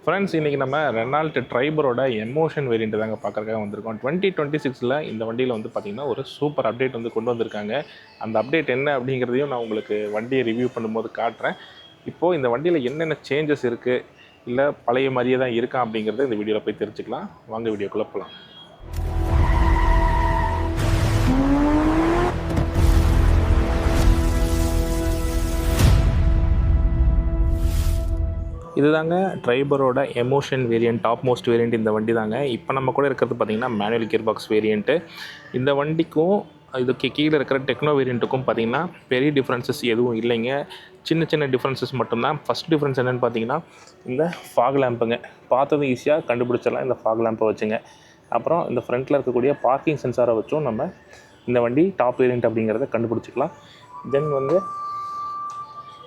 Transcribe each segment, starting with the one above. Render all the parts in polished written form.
Friends, இன்றைக்கி நம்ம Reynold ட்ரைபரோட emotion variant தாங்க பார்க்குறதுக்காக வந்திருக்கோம். 2026 இந்த வண்டியில் வந்து பார்த்திங்கன்னா ஒரு சூப்பர் அப்டேட் வந்து கொண்டு வந்திருக்காங்க. அந்த அப்டேட் என்ன அப்படிங்கிறதையும் நான் உங்களுக்கு வண்டியை ரிவ்யூ பண்ணும்போது காட்டுறேன். இப்போது இந்த வண்டியில் என்னென்ன சேஞ்சஸ் இருக்குது, இல்லை பழைய மாதிரியே தான் இருக்கா அப்படிங்கிறத இந்த வீடியோவில் போய் தெரிஞ்சுக்கலாம். வாங்க வீடியோக்குள்ளே போகலாம். இதுதாங்க ட்ரைபரோட emotion variant, top most variant இந்த வண்டி தாங்க. இப்போ நம்ம கூட இருக்கிறது பார்த்திங்கன்னா மேனுவல் கியர் பாக்ஸ் வேரியண்ட்டு. இந்த வண்டிக்கும் இதுக்கு கீழே இருக்கிற டெக்னோ வேரியண்ட்டுக்கும் பார்த்திங்கன்னா பெரிய டிஃப்ரென்சஸ் எதுவும் இல்லைங்க. சின்ன சின்ன டிஃப்ரென்சஸ் மட்டும்தான். ஃபஸ்ட் டிஃப்ரென்ஸ் என்னென்னு பார்த்தீங்கன்னா இந்த ஃபாக் லேம்புங்க. பார்த்ததும் ஈஸியாக கண்டுபிடிச்சிடலாம் இந்த ஃபாக் லேம்பை வச்சுங்க. அப்புறம் இந்த ஃப்ரண்ட்டில் இருக்கக்கூடிய பார்க்கிங் சென்சாரை வச்சும் நம்ம இந்த வண்டி டாப் வேரியண்ட் அப்படிங்கிறத கண்டுபிடிச்சிக்கலாம். தென் வந்து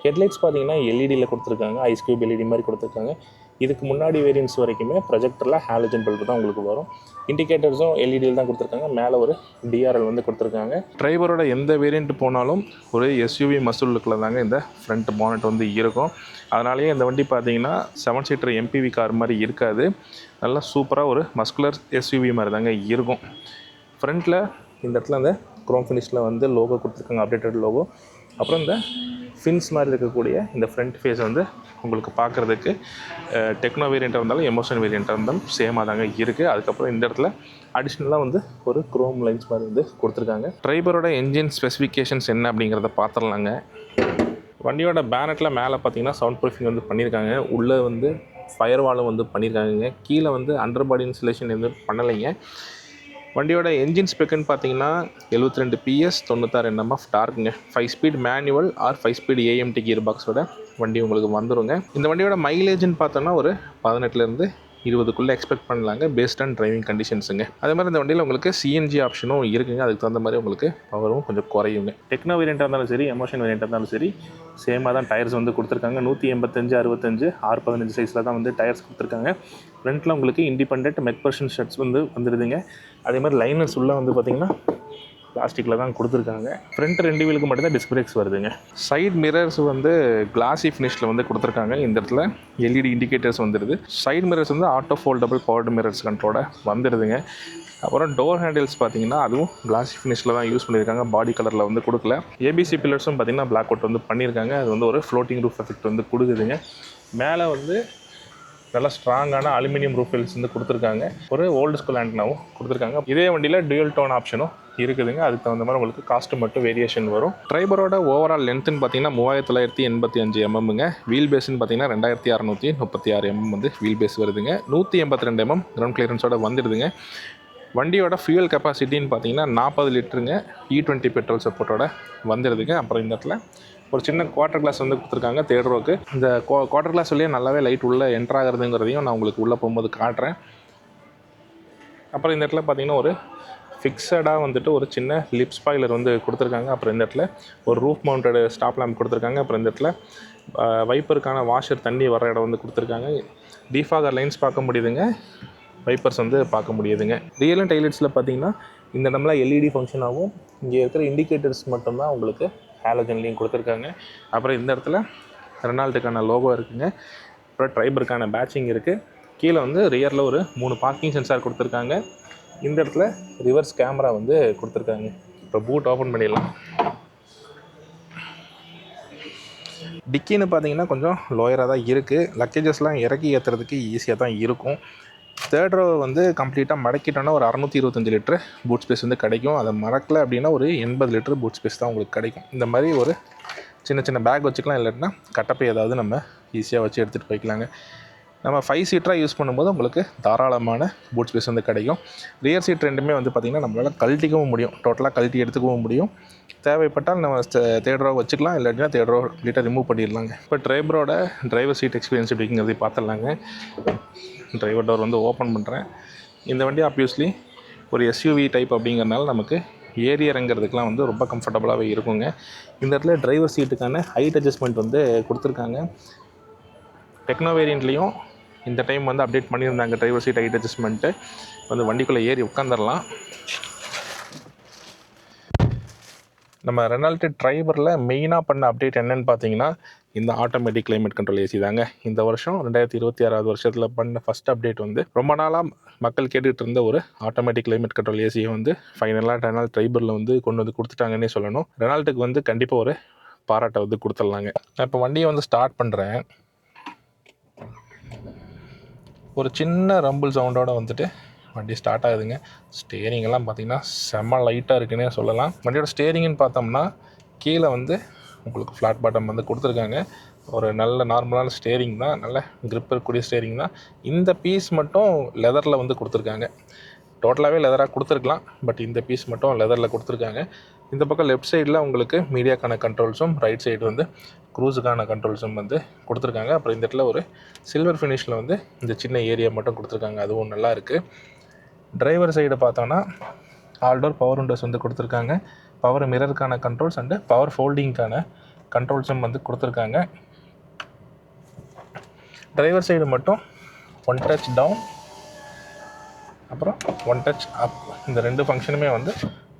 ஹெட்லைட்ஸ் பார்த்தீங்கன்னா எல்இடியில் கொடுத்துருக்காங்க, ஐஸ் கியூப் எல்இடி மாதிரி கொடுத்துருக்காங்க. இதுக்கு முன்னாடி வேரியன்ட்ஸ் வரைக்குமே ப்ரொஜெக்டரில் ஹாலஜன் பல்பு தான் உங்களுக்கு வரும். இண்டிகேட்டர்ஸும் எல்இடியில் தான் கொடுத்துருக்காங்க. மேலே ஒரு டிஆர்எல் வந்து கொடுத்துருக்காங்க. ட்ரைவரோட எந்த வேரியண்ட் போனாலும் ஒரு எஸ்யூவி மசூல் லுக்கில் தாங்க இந்த ஃப்ரண்ட் பானட் வந்து இருக்கும். அதனாலேயே இந்த வண்டி பார்த்தீங்கன்னா 7 சீட்டர் எம்பிவி கார் மாதிரி இருக்காது. நல்லா சூப்பராக ஒரு மஸ்குலர் எஸ்யூவி மாதிரி தாங்க இருக்கும். ஃப்ரண்ட்டில் இந்த இடத்துல அந்த குரோம் ஃபினிஷில் வந்து லோகோ கொடுத்துருக்காங்க, அப்டேட்டட் லோகோ. அப்புறம் இந்த ஃபின்ஸ் மாதிரி இருக்கக்கூடிய இந்த ஃப்ரண்ட் ஃபேஸ் வந்து உங்களுக்கு பார்க்குறதுக்கு டெக்னோ வேரியண்ட்டாக இருந்தாலும் எமோஷன் வேரியண்ட்டாக இருந்தாலும் சேமாக தாங்க இருக்குது. அதுக்கப்புறம் இந்த இடத்துல அடிஷ்னலாக வந்து ஒரு குரோம் லைன்ஸ் மாதிரி வந்து கொடுத்துருக்காங்க. ட்ரைபரோட என்ஜின் ஸ்பெசிஃபிகேஷன்ஸ் என்ன அப்படிங்கிறத பார்த்துடலாங்க. வண்டியோட பேனட்டில் மேலே பார்த்தீங்கன்னா சவுண்ட் ப்ரூஃபிங் வந்து பண்ணியிருக்காங்க. உள்ளே வந்து ஃபயர் வாலும் வந்து பண்ணியிருக்காங்க. கீழே வந்து அண்டர் பாடி இன்சுலேஷன் எதுவும் பண்ணலைங்க. வண்டியோட என்ஜின் ஸ்பெக்குன்னு பார்த்தீங்கன்னா 72 PS 96 Nm டார்க்குங்க. 5 speed manual or 5 speed AMT gear பாக்ஸோட வண்டி உங்களுக்கு வந்துருங்க. இந்த வண்டியோட மைலேஜ்னு பார்த்தோன்னா ஒரு 18லேருந்து 20க்குள்ளே எக்ஸ்பெக்ட் பண்ணலாங்க, பேஸ்ட் ஆன் டிரைவிங் கண்டிஷன்ஸுங்க. அதே மாதிரி இந்த வண்டியில் உங்களுக்கு சிஎன்ஜி ஆப்ஷனும் இருக்குங்க. அதுக்கு தகுந்த மாதிரி உங்களுக்கு பவரும் கொஞ்சம் குறையுங்க. டெக்னோ வேரியண்ட்டாக இருந்தாலும் சரி, எமோஷன் வேரியண்ட்டாக இருந்தாலும் சரி, சேமாக தான் டயர்ஸ் வந்து கொடுத்துருக்காங்க. 185 65 615 சைஸில் தான் வந்து டயர்ஸ் கொடுத்துருக்காங்க. ஃப்ரண்ட்டில் உங்களுக்கு இண்டிபெண்ட் மெக்பர்ஷன் ஷர்ட்ஸ் வந்து வந்துடுதுங்க. அதே மாதிரி லைனர்ஸ் உள்ளே வந்து பார்த்திங்கன்னா பிளாஸ்டிக்கில் தான் கொடுத்துருக்காங்க. ஃப்ரண்ட் 2 வீலுக்கு மட்டும்தான் டிஸ்க் பிரேக்ஸ் வருதுங்க. சைட் மிரர்ஸ் வந்து கிளாசி ஃபினிஷில் வந்து கொடுத்துருக்காங்க. இந்த இடத்துல எல்இடி இண்டிகேட்டர்ஸ் வந்துடுது. சைட் மிரர்ஸ் வந்து ஆட்டோ ஃபோல்டபுள் பவர்டு மிரர்ஸ் கண்ட்ரோட வந்துடுதுங்க. அப்புறம் டோர் ஹேண்டில்ஸ் பார்த்தீங்கன்னா அதுவும் கிளாசி ஃபினிஷில் தான் யூஸ் பண்ணியிருக்காங்க, பாடி கலரில் வந்து கொடுக்கல. ஏபிசி பில்லர்ஸும் பார்த்திங்கன்னா பிளாக் அவுட் வந்து பண்ணியிருக்காங்க. அது வந்து ஒரு ஃப்ளோட்டிங் ரூஃப் எஃபெக்ட் வந்து கொடுக்குதுங்க. மேலே வந்து நல்லா ஸ்ட்ராங்கான அலுமினியம் ரூஃப் வெல்ஸ் வந்து கொடுத்துருக்காங்க. ஒரு ஓல்டு ஸ்கூல் ஆண்டனாவும் கொடுத்துருக்காங்க. இதே வண்டியில் டுயல் டோன் ஆப்ஷனும் இருக்குதுங்க. அதுக்கு தகுந்த மாதிரி உங்களுக்கு காஸ்ட்டு மட்டும் வேரியேஷன் வரும். ட்ரைபரோட ஓவரால் லென்த்துன்னு பார்த்தீங்கன்னா 3985 mmங்க. வீல் பேஸ்ன்னு பார்த்தீங்கன்னா 2636 mm வந்து வீல் பேஸ் வருதுங்க. 182 mm கிரவுண்ட் கிளியரன்ஸோட வந்துடுதுங்க. வண்டியோட ஃபியூல் கெப்பாசிட்டின்னு பார்த்தீங்கன்னா 40 லிட்டருங்க. E20 பெட்ரோல் சப்போர்ட்டோட வந்துடுதுங்க. அப்புறம் இந்த இடத்துல ஒரு சின்ன குவார்ட்டர் கிளாஸ் வந்து கொடுத்துருக்காங்க தேர்ட் ரோக்கு. இந்த குவார்ட்டர் கிளாஸ் வழியாக நல்லாவே லைட் உள்ளே என்ட்ராகிறதுங்கிறதையும் நான் உங்களுக்கு உள்ளே போகும்போது காட்டுறேன். அப்புறம் இந்த இடத்துல பார்த்தீங்கன்னா ஒரு ஃபிக்ஸடாக வந்துட்டு ஒரு சின்ன லிப் ஸ்பாய்லர் வந்து கொடுத்துருக்காங்க. அப்புறம் இந்த இடத்துல ஒரு ரூஃப் மவுண்டட் ஸ்டாப் லேம்ப் கொடுத்துருக்காங்க. அப்புறம் இந்த இடத்துல வைப்பருக்கான வாஷர் தண்ணி வர இடம் வந்து கொடுத்துருக்காங்க. டிஃபாகர் லைன்ஸ் பார்க்க முடியுதுங்க, வைப்பர்ஸ் வந்து பார்க்க முடியுதுங்க. ரியல் அண்ட் டைலைட்ஸில் பார்த்தீங்கன்னா இந்த இடம்லாம் எல்இடி ஃபங்க்ஷன் ஆகும். இங்கே இருக்கிற இண்டிகேட்டர்ஸ் மட்டும்தான் உங்களுக்கு ஹாலஜன்லையும் கொடுத்துருக்காங்க. அப்புறம் இந்த இடத்துல ரெனால்ட்டுக்கான லோகோ இருக்குங்க. அப்புறம் ட்ரைபருக்கான பேட்சிங் இருக்குது. கீழே வந்து ரியரில் ஒரு 3 பார்க்கிங் சென்சார் கொடுத்துருக்காங்க. இந்த இடத்துல ரிவர்ஸ் கேமரா வந்து கொடுத்துருக்காங்க. இப்போ பூட் ஓப்பன் பண்ணிடலாம். டிக்கின்னு பார்த்தீங்கன்னா கொஞ்சம் லோயராக தான் இருக்குது. லக்கேஜஸ்லாம் இறக்கி ஏற்றுறதுக்கு ஈஸியாக தான் இருக்கும். தேர்ட் ரோ வந்து கம்ப்ளீட்டாக மடக்கிட்டோன்னா ஒரு 625 லிட்டரு பூட் ஸ்பேஸ் வந்து கிடைக்கும். அதை மடக்கலை அப்படின்னா ஒரு 80 லிட்டரு பூட் ஸ்பேஸ் தான் உங்களுக்கு கிடைக்கும். இந்த மாதிரி ஒரு சின்ன சின்ன பேக் வச்சுக்கலாம், இல்லைன்னா கட்டப்பை ஏதாவது நம்ம ஈஸியாக வச்சு எடுத்துகிட்டு போய்க்கலாங்க. நம்ம 5 சீட்டராக யூஸ் பண்ணும்போது உங்களுக்கு தாராளமான பூட் ஸ்பேஸ் வந்து கிடைக்கும். ரியர் சீட் ரெண்டுமே வந்து பார்த்திங்கன்னா நம்மளால் கழட்டிக்கவும் முடியும், டோட்டலாக கழட்டி எடுத்துக்கவும் முடியும். தேவைப்பட்டால் நம்ம தேர்ட் ரோ வச்சுக்கலாம், இல்லாட்டினா தேர்ட் ரோ கம்ப்ளீட்டாக ரிமூவ் பண்ணிடலாங்க. இப்போ ட்ரைபரோட டிரைவர் சீட் எக்ஸ்பீரியன்ஸ் எப்படிங்கிறதை பார்த்துடலாங்க. டிரைவர் டோர் வந்து ஓப்பன் பண்ணுறேன். இந்த வண்டி ஆப்வியஸ்லி ஒரு எஸ்யூவி டைப் அப்படிங்கிறனால நமக்கு ஏறி இறங்கிறதுக்கெலாம் வந்து ரொம்ப கம்ஃபர்டபுளாகவே இருக்குங்க. இந்த இடத்துல டிரைவர் சீட்டுக்கான ஹைட் அட்ஜஸ்ட்மெண்ட் வந்து கொடுத்துருக்காங்க. டெக்னோ வேரியண்ட்லேயும் இந்த டைம் வந்து அப்டேட் பண்ணியிருந்தாங்க டிரைவர் சீட் ஹைட் அட்ஜஸ்ட்மெண்ட்டு. வந்து வண்டிக்குள்ளே ஏறி உட்காந்துடலாம். நம்ம ரெனால்ட் ட்ரைபரில் மெயினாக பண்ண அப்டேட் என்னென்னு பார்த்தீங்கன்னா இந்த ஆட்டோமேட்டிக் கிளைமேட் கண்ட்ரோல் ஏசி தாங்க. இந்த வருஷம் 2026 வருஷத்தில் பண்ண ஃபஸ்ட் அப்டேட் வந்து ரொம்ப நாளாக மக்கள் கேட்டுகிட்டு இருந்த ஒரு ஆட்டோமேட்டிக் கிளைமேட் கண்ட்ரோல் ஏசியை வந்து ஃபைனலாக ரெனால்ட் ட்ரைபரில் வந்து கொண்டு வந்து கொடுத்துட்டாங்கன்னே சொல்லணும். ரெனால்ட்டுக்கு வந்து கண்டிப்பாக ஒரு பாராட்டை வந்து கொடுத்துடலாங்க. நான் இப்போ வண்டியை வந்து ஸ்டார்ட் பண்ணுறேன். ஒரு சின்ன ரம்பிள் சவுண்டோடு வந்துட்டு வண்டி ஸ்டார்ட் ஆகுதுங்க. ஸ்டேரிங்கெல்லாம் பார்த்திங்கன்னா செம்ம லைட்டாக இருக்குன்னே சொல்லலாம். வண்டியோட ஸ்டேரிங்னு பார்த்தோம்னா கீழே வந்து உங்களுக்கு ஃப்ளாட் பாட்டம் வந்து கொடுத்துருக்காங்க. ஒரு நல்ல நார்மலான ஸ்டேரிங் தான், நல்ல க்ரிப் இருக்கக்கூடிய ஸ்டேரிங் தான். இந்த பீஸ் மட்டும் லெதரில் வந்து கொடுத்துருக்காங்க. டோட்டலாகவே லெதராக கொடுத்துருக்கலாம், பட் இந்த பீஸ் மட்டும் லெதரில் கொடுத்துருக்காங்க. இந்த பக்கம் லெஃப்ட் சைடில் உங்களுக்கு மீடியாக்கான கண்ட்ரோல்ஸும், ரைட் சைடு வந்து க்ரூஸுக்கான கண்ட்ரோல்ஸும் வந்து கொடுத்துருக்காங்க. அப்புறம் இந்த இடத்துல ஒரு சில்வர் ஃபினிஷில் வந்து இந்த சின்ன ஏரியா மட்டும் கொடுத்துருக்காங்க, அதுவும் நல்லா இருக்குது. டிரைவர் சைடு பார்த்தோன்னா ஆல்டோர் பவர் விண்டோஸ் வந்து கொடுத்துருக்காங்க. பவர் மிரருக்கான கண்ட்ரோல்ஸ் அண்டு பவர் ஃபோல்டிங்க்கான கண்ட்ரோல்ஸும் வந்து கொடுத்துருக்காங்க. டிரைவர் சைடு மட்டும் 1 டச் டவுன் அப்புறம் 1 டச் அப், இந்த 2 ஃபங்க்ஷனுமே வந்து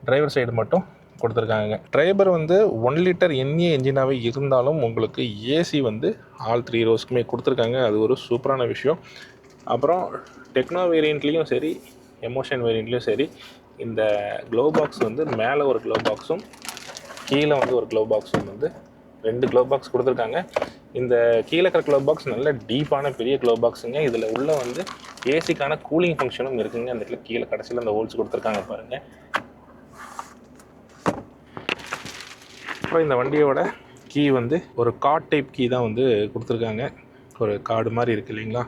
டிரைவர் சைடு மட்டும் கொடுத்துருக்காங்க. ட்ரைபர் வந்து 1 லிட்டர் என்ஏ என்ஜினாகவே இருந்தாலும் உங்களுக்கு ஏசி வந்து ஆல் 3 ரோஸ்க்குமே கொடுத்துருக்காங்க. அது ஒரு சூப்பரான விஷயம். அப்புறம் டெக்னோ வேரியண்ட்லேயும் சரி, எமோஷன் வேரியண்ட்லேயும் சரி, இந்த க்ளோ பாக்ஸ் வந்து மேலே ஒரு க்ளோ பாக்ஸும் கீழே வந்து ஒரு க்ளோ பாக்ஸும் வந்து 2 க்ளோ பாக்ஸ் கொடுத்துருக்காங்க. இந்த கீழே இருக்கிற க்ளோ பாக்ஸ் நல்ல டீப்பான பெரிய க்ளோ பாக்ஸுங்க. இதில் உள்ள வந்து ஏசிக்கான கூலிங் ஃபங்க்ஷனும் இருக்குங்க. அந்த இடத்துல கீழே கடைசியில் அந்த ஹோல்ஸ் கொடுத்துருக்காங்க பாருங்கள். அப்புறம் இந்த வண்டியோட கீ வந்து ஒரு கார்ட் டைப் கீ தான் வந்து கொடுத்துருக்காங்க. ஒரு கார்டு மாதிரி இருக்குது இல்லைங்களா,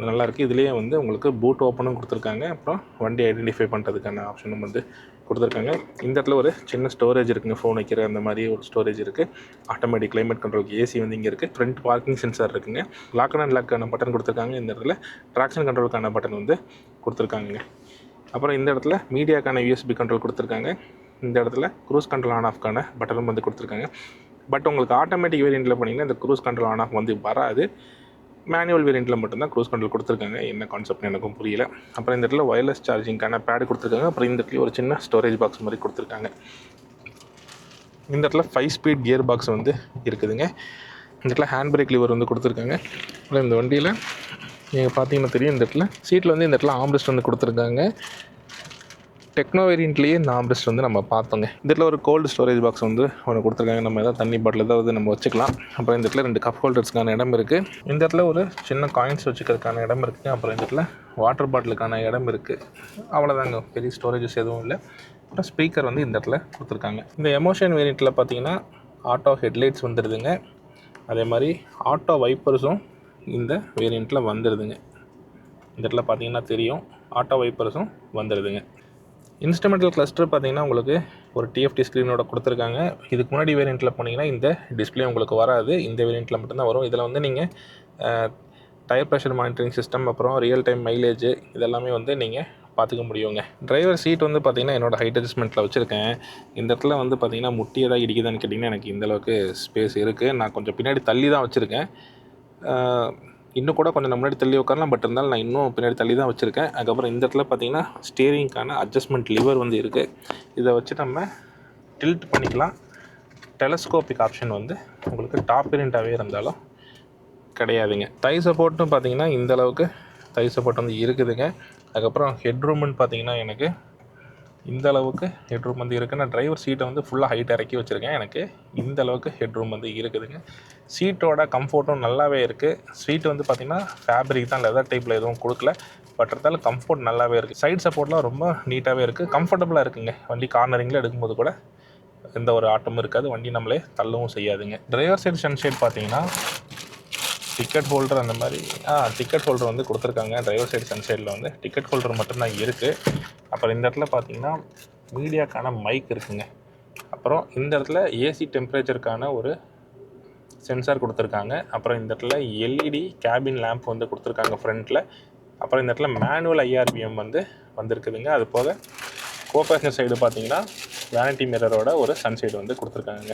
நல்லாயிருக்கு. இதுலேயே வந்து உங்களுக்கு பூட் ஓப்பனும் கொடுத்துருக்காங்க. அப்புறம் வண்டி ஐடென்டிஃபை பண்ணுறதுக்கான ஆப்ஷனும் வந்து கொடுத்துருக்காங்க. இந்த இடத்துல ஒரு சின்ன ஸ்டோரேஜ் இருக்குங்க, ஃபோன் வைக்கிற அந்த மாதிரி ஒரு ஸ்டோரேஜ் இருக்குது. ஆட்டோமேட்டிக் கிளைமேட் கண்ட்ரோலுக்கு ஏசி வந்து இங்கே இருக்குது. ஃப்ரண்ட் பார்க்கிங் சென்சார் இருக்குங்க. லாக் அண்ட் லாக்கான பட்டன் கொடுத்துருக்காங்க. இந்த இடத்துல ட்ராக்ஷன் கண்ட்ரோலுக்கான பட்டன் வந்து கொடுத்துருக்காங்க. அப்புறம் இந்த இடத்துல மீடியாக்கான யூஎஸ்பி கண்ட்ரோல் கொடுத்துருக்காங்க. இந்த இடத்துல க்ரூஸ் கண்ட்ரோல் ஆன் ஆஃப்க்கான பட்டனும் வந்து கொடுத்துருக்காங்க. பட் உங்களுக்கு ஆட்டோமேட்டிக் வேரியண்ட்டில் பண்ணிங்கன்னா இந்த க்ரூஸ் கண்ட்ரோல் ஆன் ஆஃப் வந்து வராது. மேனுவல் வேரியண்ட்டில் மட்டும்தான் க்ரூஸ் கண்ட்ரோல் கொடுத்துருக்காங்க. என்ன கான்செப்ட் எனக்கும் புரியல. அப்புறம் இந்த இடத்துல ஒயர்லெஸ் சார்ஜிங்கான பேடு கொடுத்துருக்காங்க. அப்புறம் இந்த இடத்துல ஒரு சின்ன ஸ்டோரேஜ் பாக்ஸ் மாதிரி கொடுத்துருக்காங்க. இந்த இடத்துல 5 ஸ்பீட் கியர் பாக்ஸ் வந்து இருக்குதுங்க. இந்த இடத்துல ஹேண்ட் பிரேக் லிவர் வந்து கொடுத்துருக்காங்க. அப்புறம் இந்த வண்டியில் நீங்கள் பார்த்தீங்கன்னா தெரியும், இந்த இடத்துல சீட்டில் வந்து இந்த இடத்துல ஆம்ரெஸ்ட் வந்து கொடுத்துருக்காங்க. டெக்னோ வேரியண்ட்லேயே இந்த ஆம்ரெஸ்ட் வந்து நம்ம பார்த்தோங்க. இந்த இடத்துல ஒரு கோல்டு ஸ்டோரேஜ் பாக்ஸ் வந்து ஒன்று கொடுத்துருக்காங்க. நம்ம எதாவது தண்ணி பாட்டில் ஏதாவது நம்ம வச்சுக்கலாம். அப்புறம் இந்த இடத்துல 2 கப் ஹோல்டர்ஸ்க்கான இடம் இருக்குது. இந்த இடத்துல ஒரு சின்ன காயின்ஸ் வச்சுக்கிறதுக்கான இடம் இருக்குங்க. அப்புறம் இந்த இடத்துல வாட்டர் பாட்டிலுக்கான இடம் இருக்குது. அவ்வளோதாங்க, பெரிய ஸ்டோரேஜஸ் எதுவும் இல்லை. அப்புறம் ஸ்பீக்கர் வந்து இந்த இடத்துல கொடுத்துருக்காங்க. இந்த எமோஷன் வேரியண்ட்டில் பார்த்தீங்கன்னா ஆட்டோ ஹெட்லைட்ஸ் வந்துடுதுங்க. அதே மாதிரி ஆட்டோ வைப்பர்ஸும் இந்த வேரியண்ட்டில் வந்துடுதுங்க. இந்த இடத்துல பார்த்தீங்கன்னா தெரியும், ஆட்டோ வைப்பர்ஸும் வந்துடுதுங்க. இன்ஸ்ட்ருமெண்டல் கிளஸ்டர் பார்த்தீங்கன்னா உங்களுக்கு ஒரு டிஎஃப்டி ஸ்க்ரீனோட கொடுத்துருக்காங்க. இதுக்கு முன்னாடி வேரியண்ட்டில் போனீங்கன்னா இந்த டிஸ்பிளே உங்களுக்கு வராது. இந்த வேரியண்ட்டில் மட்டும்தான் வரும். இதில் வந்து நீங்கள் டயர் ப்ரெஷர் மானிட்டரிங் சிஸ்டம், அப்புறம் ரியல் டைம் மைலேஜ் இதெல்லாமே வந்து நீங்கள் பார்த்துக்க முடியுங்க. டிரைவர் சீட் வந்து பார்த்திங்கன்னா என்னோடய ஹைட் அட்ஜஸ்ட்மெண்ட்டில் வச்சுருக்கேன். இந்த இடத்துல வந்து பார்த்திங்கன்னா முட்டி ஏதாவது இடிக்குதான்னு கேட்டிங்கன்னா எனக்கு இந்தளவுக்கு ஸ்பேஸ் இருக்குது. நான் கொஞ்சம் பின்னாடி தள்ளி தான் வச்சுருக்கேன். இன்னும் கூட கொஞ்சம் முன்னாடி தள்ளி உட்காரலாம், பட் இருந்தாலும் நான் இன்னும் பின்னாடி தள்ளி தான் வச்சுருக்கேன். அதுக்கப்புறம் இந்த இடத்துல பார்த்திங்கன்னா ஸ்டீரிங்க்கான அட்ஜஸ்ட்மெண்ட் லிவர் வந்து இருக்குது. இதை வச்சு நம்ம டில்ட் பண்ணிக்கலாம். டெலஸ்கோபிக் ஆப்ஷன் வந்து உங்களுக்கு டாப் வேரியண்ட்டாகவே இருந்தாலும் கிடையாதுங்க. தை சப்போர்ட்டும் பார்த்திங்கன்னா இந்தளவுக்கு தை சப்போர்ட் வந்து இருக்குதுங்க. அதுக்கப்புறம் ஹெட்ரூம்னு பார்த்திங்கன்னா எனக்கு இந்த அளவுக்கு ஹெட்ரூம் வந்து இருக்குது. நான் டிரைவர் சீட்டை வந்து ஃபுல்லாக ஹைட் இறக்கி வச்சுருக்கேன். எனக்கு இந்த அளவுக்கு ஹெட்ரூம் வந்து இருக்குதுங்க. சீட்டோட கம்ஃபர்ட்டும் நல்லாவே இருக்குது. சீட்டு வந்து பார்த்திங்கன்னா ஃபேப்ரிக் தான், லெதர் டைப்பில் எதுவும் கொடுக்கல. பட் இருந்தாலும் கம்ஃபர்ட் நல்லாவே இருக்குது. சைட் சப்போர்ட்லாம் ரொம்ப நீட்டாகவே இருக்குது, கம்ஃபர்டபுளாக இருக்குங்க. வண்டி கார்னரிங்கில் எடுக்கும்போது கூட எந்த ஒரு ஆட்டமும் இருக்காது. வண்டி நம்மளே தள்ளவும் செய்யாதுங்க. டிரைவர் சைடு சன்ஷேட் பார்த்திங்கன்னா டிக்கெட் ஹோல்டர் அந்த மாதிரி டிக்கெட் ஹோல்டர் வந்து கொடுத்துருக்காங்க. டிரைவர் சைடு சன்சைடில் வந்து டிக்கெட் ஹோல்டர் மட்டும்தான் இருக்குது. அப்புறம் இந்த இடத்துல பார்த்திங்கன்னா மீடியாக்கான மைக் இருக்குங்க. அப்புறம் இந்த இடத்துல ஏசி டெம்பரேச்சருக்கான ஒரு சென்சார் கொடுத்துருக்காங்க. அப்புறம் இந்த இடத்துல எல்இடி கேபின் லேம்ப் வந்து கொடுத்துருக்காங்க ஃப்ரண்ட்டில். அப்புறம் இந்த இடத்துல மேனுவல் ஐஆர்பிஎம் வந்து வந்திருக்குதுங்க. அது போக கோபேசஞ்சர் சைடு பார்த்திங்கன்னா வேனிட்டி மிரரோட ஒரு சன்சைடு வந்து கொடுத்துருக்காங்க.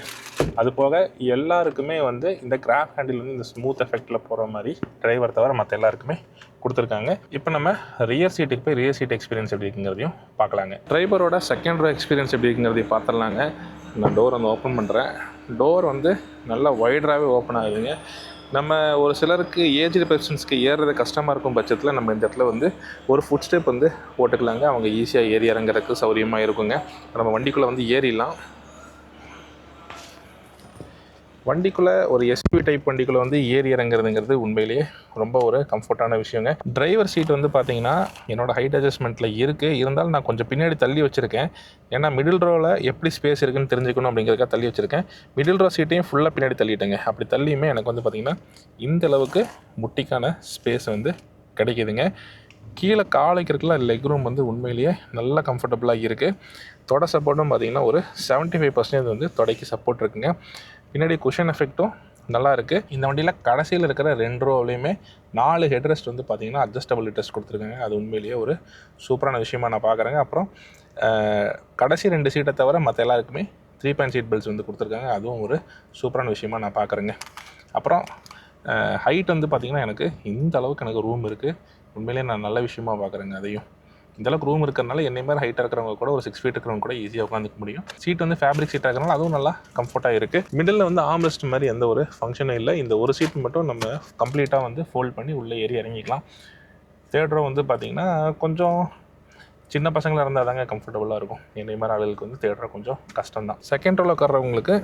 அது போக எல்லாருக்குமே வந்து இந்த கிராப் ஹேண்டில் வந்து இந்த ஸ்மூத் எஃபெக்டில் போகிற மாதிரி டிரைவர் தவிர மற்ற எல்லாருக்குமே கொடுத்துருக்காங்க. இப்போ நம்ம ரியர் சீட்டுக்கு போய் ரியர் சீட் எக்ஸ்பீரியன்ஸ் எப்படி இருக்குங்கிறதையும் பார்க்கலாங்க. டிரைவரோட செகண்ட் ரோ எக்ஸ்பீரியன்ஸ் எப்படி இருக்குங்கிறதையும் பார்த்துடலாங்க. நான் டோர் வந்து ஓப்பன் பண்ணுறேன். டோர் வந்து நல்லா வைடராகவே ஓப்பன் ஆகுதுங்க. நம்ம ஒரு சிலருக்கு ஏஜ்டு பர்சன்ஸ்க்கு ஏறுறது கஷ்டமாக இருக்கும் பட்சத்தில் நம்ம இந்த இடத்துல வந்து ஒரு ஃபுட் ஸ்டெப் வந்து போட்டுக்கலாங்க. அவங்க ஈஸியாக ஏறி இறங்குறதுக்கு சௌகரியமாக இருக்குங்க. நம்ம வண்டிக்குள்ளே வந்து ஏறிடலாம். வண்டிக்குள்ளே ஒரு எஸ்யூவி டைப் வண்டிக்குள்ளே வந்து ஏறி இறங்குறதுங்கிறது உண்மையிலேயே ரொம்ப ஒரு கம்ஃபர்ட்டான விஷயங்க. டிரைவர் சீட் வந்து பார்த்தீங்கன்னா என்னோடய ஹைட் அட்ஜஸ்ட்மெண்ட்டில் இருக்குது. இருந்தாலும் நான் கொஞ்சம் பின்னாடி தள்ளி வச்சுருக்கேன். ஏன்னா மிடில் ரோவில் எப்படி ஸ்பேஸ் இருக்குதுன்னு தெரிஞ்சுக்கணும் அப்படிங்கிறதுக்காக தள்ளி வச்சுருக்கேன். மிடில் ரோ சீட்டையும் ஃபுல்லாக பின்னாடி தள்ளிட்டேங்க. அப்படி தள்ளியுமே எனக்கு வந்து பார்த்திங்கன்னா இந்த அளவுக்கு முட்டிக்கான ஸ்பேஸ் வந்து கிடைக்கிதுங்க. கீழே கால் வைக்கிறதுக்குலாம் லெக் ரூம் வந்து உண்மையிலேயே நல்லா கம்ஃபர்டபுளாக இருக்குது. தொடை சப்போர்ட்டும் பார்த்திங்கன்னா ஒரு 75% வந்து தொடைக்கு சப்போர்ட் இருக்குங்க. பின்னாடி குஷன் எஃபெக்ட்டும் நல்லா இருக்குது. இந்த வண்டியில் கடைசியில் இருக்கிற 2 ரோவிலையுமே 4 ஹெட்ரெஸ்ட் வந்து பார்த்திங்கன்னா அட்ஜஸ்டபிள் ஹெட்ரெஸ்ட் கொடுத்துருக்காங்க. அது உண்மையிலேயே ஒரு சூப்பரான விஷயமாக நான் பார்க்குறேங்க. அப்புறம் கடைசி 2 சீட்டை தவிர மற்ற எல்லாருக்குமே 3 சீட் பெல்ட்ஸ் வந்து கொடுத்துருக்காங்க. அதுவும் ஒரு சூப்பரான விஷயமாக நான் பார்க்குறேங்க. அப்புறம் ஹைட் வந்து பார்த்திங்கன்னா எனக்கு இந்த அளவுக்கு எனக்கு ரூம் இருக்குது. உண்மையிலேயே நான் நல்ல விஷயமாக பார்க்குறேங்க. அதையும் இந்தளவுக்கு ரூம் இருக்கிறனால என்னை மாதிரி ஹைட்டாக இருக்கிறவங்க கூட ஒரு 6 ஃபீட் இருக்கிறவங்க கூட ஈஸியாக உட்காந்துக்க முடியும். சீட் வந்து ஃபேப்ரிக் சீட்டாக இருக்கிறனால அதுவும் நல்லா கம்ஃபர்ட்டாக இருக்குது. மிடில் வந்து ஆம்ரெஸ்ட் மாதிரி எந்த ஒரு ஃபங்க்ஷனும் இல்லை. இந்த ஒரு சீட் மட்டும் நம்ம கம்ப்ளீட்டாக வந்து ஃபோல்ட் பண்ணி உள்ளே ஏறி இறங்கிக்கலாம். தேர்ட் ரோ வந்து பார்த்திங்கன்னா கொஞ்சம் சின்ன பசங்களாக இருந்தால் தாங்க கம்ஃபர்டபுளாக இருக்கும். என்னை மாதிரி ஆளுகளுக்கு வந்து தேர்ட் ரோ கொஞ்சம் கஷ்டம்தான். செகண்ட் ரோவில் உட்கார்றவங்களுக்கு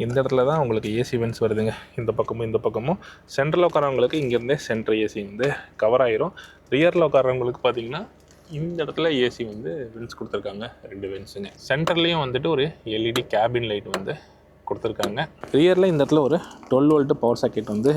இந்த இடத்துல தான் உங்களுக்கு ஏசி வென்ட்ஸ் வருதுங்க. இந்த பக்கமும் சென்ட்ரலில் உட்காரவங்களுக்கு இங்கேருந்தே சென்ட்ரல் ஏசி வந்து கவர் ஆகிரும். ரியரில் உட்காரவங்களுக்கு பார்த்திங்கன்னா இந்த இடத்துல ஏசி வந்து வென்ட்ஸ் கொடுத்துருக்காங்க. 2 வென்ட்ஸுங்க. சென்டர்லேயும் வந்துட்டு ஒரு எல்இடி கேபின் லைட் வந்து கொடுத்துருக்காங்க. ரியரில் இந்த இடத்துல ஒரு 12 வோல்ட் பவர் சாக்கெட் வந்து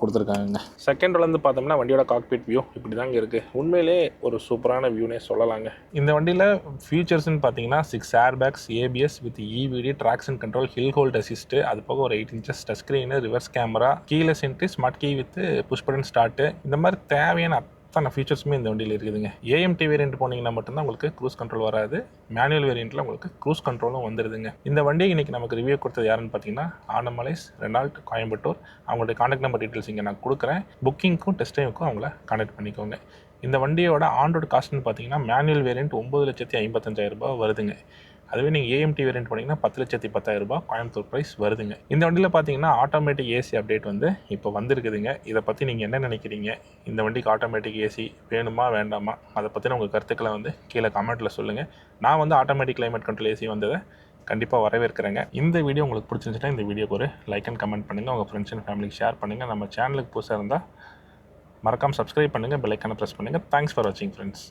கொடுத்துருக்காங்க. செகண்ட் ரோல வந்து பார்த்தோம்னா வண்டியோட காக்பிட் வியூ இப்படி தாங்க இருக்குது. உண்மையிலே ஒரு சூப்பரான வியூனே சொல்லலாங்க. இந்த வண்டியில் ஃபீச்சர்ஸ்ன்னு பார்த்தீங்கன்னா 6 air bags, ABS with EVD, traction control, hill hold assist, அது போக ஒரு 8 inches touch screen, reverse camera, keyless entry, smart key with push button start, இந்த மாதிரி தேவையான அத்தனை ஃபீச்சர்ஸுமே இந்த வண்டியில் இருக்குதுங்க. ஏஎம்டி வேரியன்ட் போனீங்கன்னா மட்டும்தான் உங்களுக்கு க்ரூஸ் கண்ட்ரோல் வராது. மேனுவல் வேரியண்ட்டில் உங்களுக்கு க்ரூஸ் கண்ட்ரோலும் வந்துடுதுங்க. இந்த வண்டியை இன்றைக்கி நமக்கு ரிவ்யூ கொடுத்தது யாருன்னு பார்த்தீங்கன்னா ஆனமலைஸ் ரெனால்ட் கோயம்புத்தூர். அவங்களுடைய கான்டாக்ட் நம்பர் டீட்டெயில்ஸ் இங்கே நான் கொடுக்குறேன். புக்கிங்க்கும் டெஸ்ட் டைமுக்கும் அவங்கள கான்டாக்ட் பண்ணிக்கோங்க. இந்த வண்டியோட ஆன் ரோட் காஸ்ட்னு பார்த்தீங்கன்னா மேனுவல் வேரியன்ட் 9,55,000 ரூபாய் வருதுங்க. அதுவே நீங்கள் ஏஎம்டி வேரியன்ட் போனீங்கன்னா 10,10,000 ரூபாய் கோயம்புத்தூர் ப்ரைஸ் வருதுங்க. இந்த வண்டியில் பார்த்தீங்கன்னா ஆட்டோமேட்டிக் ஏசி அப்டேட் வந்து இப்போ வந்திருக்குதுங்க. இதை பற்றி நீங்கள் என்ன நினைக்கிறீங்க? இந்த வண்டிக்கு ஆட்டோமேட்டிக் ஏசி வேணுமா வேண்டாமா? அதை பற்றின உங்கள் கருத்துக்களை வந்து கீழே கமெண்ட்டில் சொல்லுங்கள். நான் வந்து ஆட்டோமேட்டிக் கிளைமேட் கண்ட்ரோல் ஏசி வந்ததை கண்டிப்பாக வரவேற்கிறேங்க. இந்த வீடியோ உங்களுக்கு பிடிச்சிருந்துச்சுன்னா இந்த வீடியோக்கு ஒரு லைக் அண்ட் கமெண்ட் பண்ணுங்கள். உங்கள் ஃப்ரெண்ட்ஸ் அண்ட் ஃபேமிலிக்கு ஷேர் பண்ணுங்கள். நம்ம சேனலுக்கு புதுசாக இருந்தால் மறக்காமல் சப்ஸ்கிரைப் பண்ணுங்கள். பெல் ஐக்கானை ப்ரெஸ் பண்ணுங்கள். தேங்க்ஸ் ஃபார் வாட்சிங் ஃப்ரெண்ட்ஸ்.